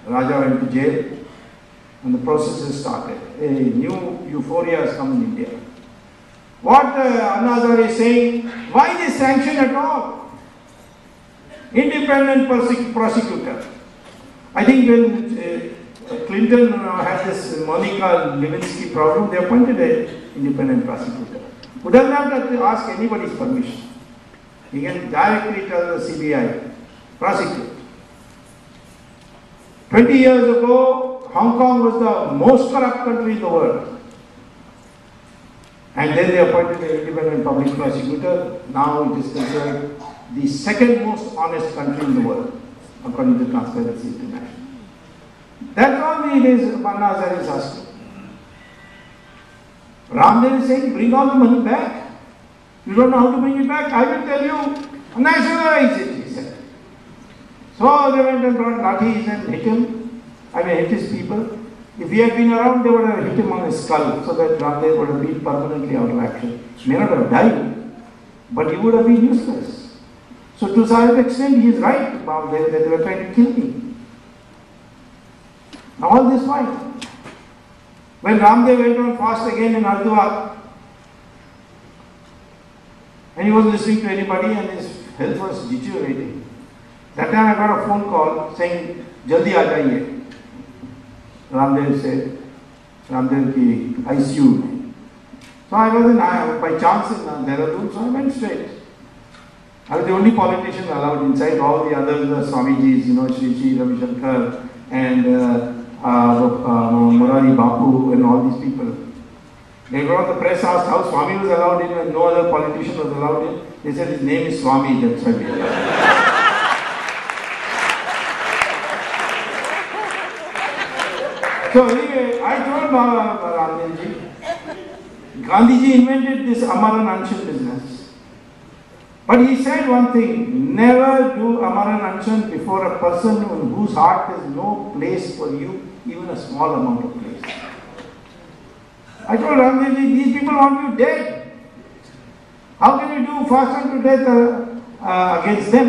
Raja went to jail and the process has started. A new euphoria has come in India. What Anna Hazare is saying, why this sanction at all? Independent prosecutor. I think when Clinton had this Monica Lewinsky problem, they appointed an independent prosecutor who doesn't have to ask anybody's permission. He can directly tell the CBI, prosecute. 20 years ago, Hong Kong was the most corrupt country in the world. And then they appointed an independent public prosecutor. Now it is considered the second most honest country in the world, according to Transparency International. That's all it is Anna Hazare is asking. Ramdev is saying, bring all the money back. You don't know how to bring it back? I will tell you, nationalize it, he said. So they went and brought lathis and hit him. Hit his people. If he had been around, they would have hit him on his skull so that Ramdev would have been permanently out of action. He may not have died, but he would have been useless. So to some extent, he is right about that they were trying to kill me. Now all this why? When Ramdev went on fast again in Hindutva, and he wasn't listening to anybody and his health was deteriorating. That time I got a phone call saying, Jaldi aa jaiye. Ramdev said, Ramdev ki ICU. So I was by chance in Dehradun, so I went straight. I was the only politician allowed inside. All the others were Swamijis, Shri Ravi Shankar and Murari Bapu and all these people. They got the press asked how Swami was allowed in and no other politician was allowed in. They said his name is Swami, that's why we allowed. So anyway, I told Ramdev-ji, Gandhiji invented this Amaran Anshan business. But he said one thing, never do Amaran Anshan before a person in whose heart there is no place for you, even a small amount of place. I told Ramdev-ji, these people want you dead. How can you do fast to death against them?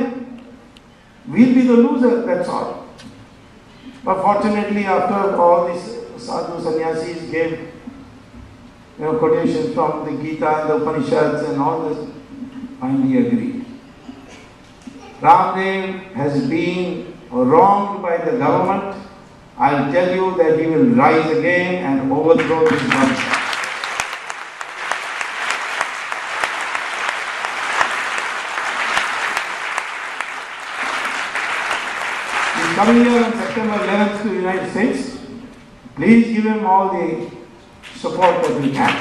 We'll be the loser, that's all. But fortunately, after all these sadhu sannyasis gave quotations from the Gita and the Upanishads and all this, finally agreed. Ramdev has been wronged by the government. I'll tell you that he will rise again and overthrow this government. He's coming here on September 11th to the United States. Please give him all the support that we can.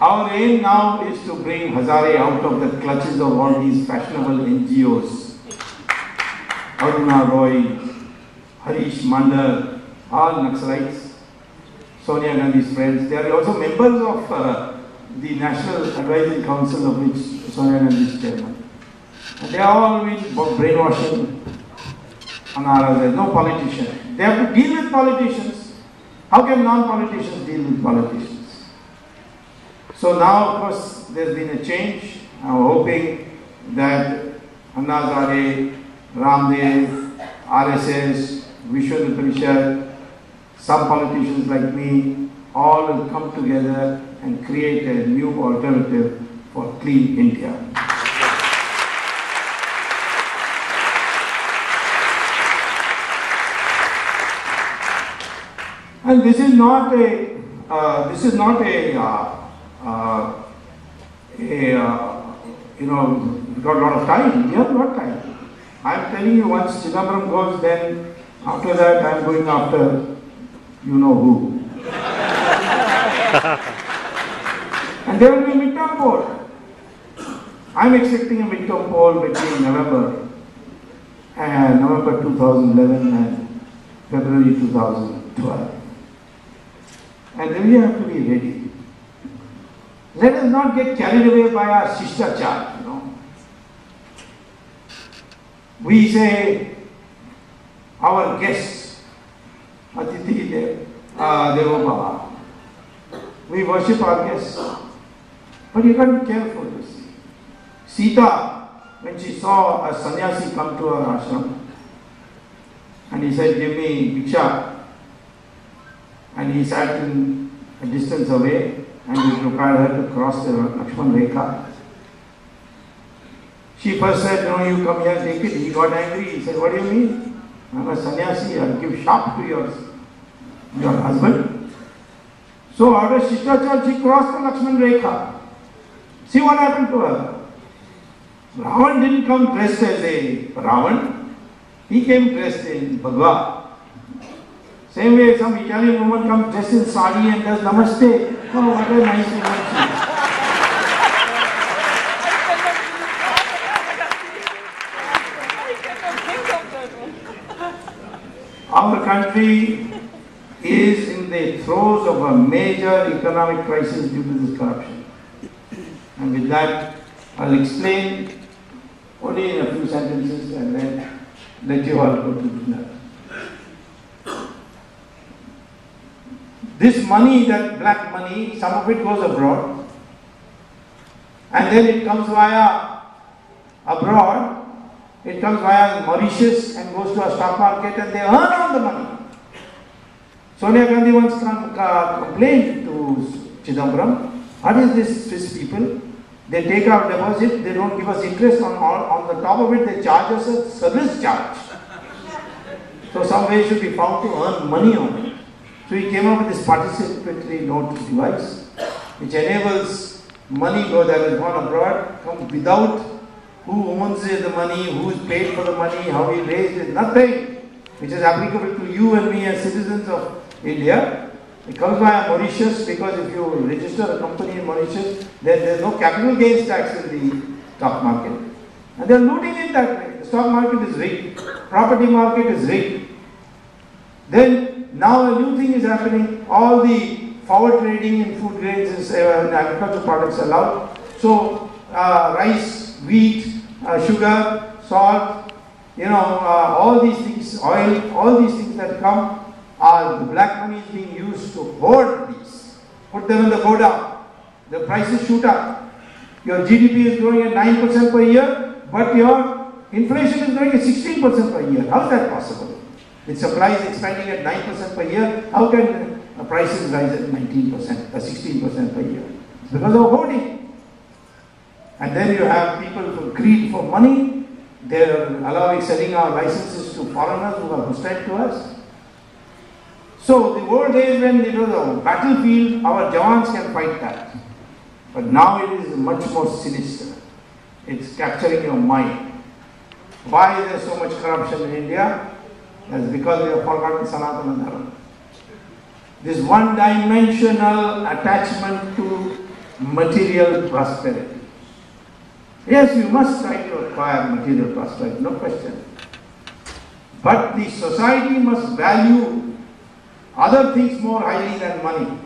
Our aim now is to bring Hazare out of the clutches of all these fashionable NGOs. Aruna Roy, Harish Mandar, all Naxalites, Sonia Gandhi's friends. They are also members of the National Advisory Council of which Sonia Gandhi is chairman. And they are all with brainwashing Anara. There is no politician. They have to deal with politicians. How can non-politicians deal with politicians? So now, of course, there's been a change. I'm hoping that Anna Hazare, Ramdev, RSS, Vishwa Parishad, some politicians like me, all will come together and create a new alternative for clean India. And this is not a we've got a lot of time. We have a lot of time. I'm telling you, once Chidambaram goes, then after that I'm going after you know who. And there will be a midterm poll. I'm expecting a midterm poll between November 2011 and February 2012. And then we have to be ready. Let us not get carried away by our Shishtachar, We say our guests, Atithi Devo Bhava. We worship our guests. But you got to be careful, you see. Sita when she saw a sannyasi come to her ashram, and he said, "Give me bhiksha," and he sat in a distance away, and he required her to cross the Lakshman Rekha. She first said, "No, you come here, take it." He got angry. He said, "What do you mean? I'm a sannyasi. I'll give sharp to your husband." So out of Shishtrachar, she crossed the Lakshman Rekha. See what happened to her. Ravan didn't come dressed as a Ravan. He came dressed in Bhagwa. Same way some Italian woman comes dressed in sari and does namaste. Oh, what a nice woman she is. Our country is in the throes of a major economic crisis due to this corruption. And with that, I'll explain only in a few sentences and then let you all go to dinner. This money, that black money, some of it goes abroad, and then it comes via abroad. It comes via Mauritius and goes to a stock market, and they earn all the money. Sonia Gandhi once complained to Chidambaram, "What is this Swiss people? They take our deposit, they don't give us interest on the top of it, they charge us a service charge. So some way should be found to earn money on it." So he came up with this participatory note device, which enables money that has gone abroad, come without who owns the money, who is paid for the money, how he raised it, nothing, which is applicable to you and me as citizens of India. It comes via Mauritius, because if you register a company in Mauritius, then there is no capital gains tax in the stock market. And they are looting it that way. The stock market is rigged, property market is rigged. Then now a new thing is happening. All the forward trading in food grains and agricultural products allowed. So rice, wheat, sugar, salt, all these things, oil, all these things that come, the black money is being used to hoard these. Put them in the go down. The prices shoot up. Your GDP is growing at 9% per year, but your inflation is growing at 16% per year. How is that possible? With supply is expanding at 9% per year, how can prices rise at 19%, 16% per year? It's because of hoarding. And then you have people who greed for money. They are selling our licenses to foreigners who are hostile to us. So the old days when it was a battlefield, our Jawans can fight that. But now it is much more sinister. It's capturing your mind. Why is there so much corruption in India? That's because we have forgotten Sanatana Dharma. This one-dimensional attachment to material prosperity. Yes, you must try to acquire material prosperity, no question. But the society must value other things more highly than money.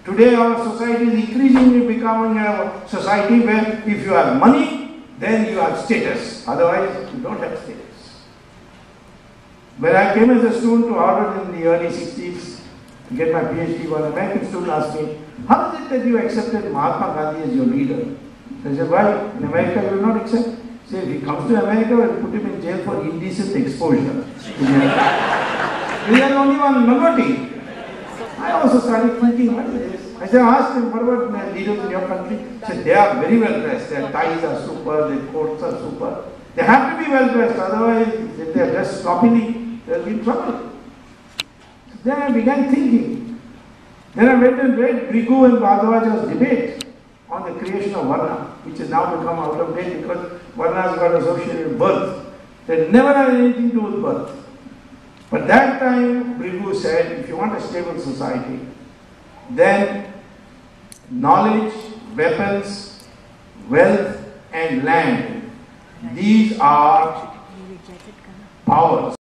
Today our society is increasingly becoming a society where if you have money, then you have status. Otherwise, you don't have status. When I came as a student to Harvard in the early 60s to get my PhD, one American student asked me, "How is it that you accepted Mahatma Gandhi as your leader?" So I said, "Why? In America you will not accept." He said, "If he comes to America, we'll put him in jail for indecent exposure." We are only one minority. I also started thinking, what is this? I said, I asked him, "What about the leaders in your country?" He said, "They are very well dressed. Their ties are super, their coats are super. They have to be well dressed, otherwise if they are dressed sloppily, they will be in trouble." So then I began thinking. Then I went and read Brigu and Bhardwaja's debate on the creation of Varna, which has now become out of date because Varna has got associated with birth. They never had anything to do with birth. But that time, Brigu said, if you want a stable society, then knowledge, weapons, wealth and land, these are powers.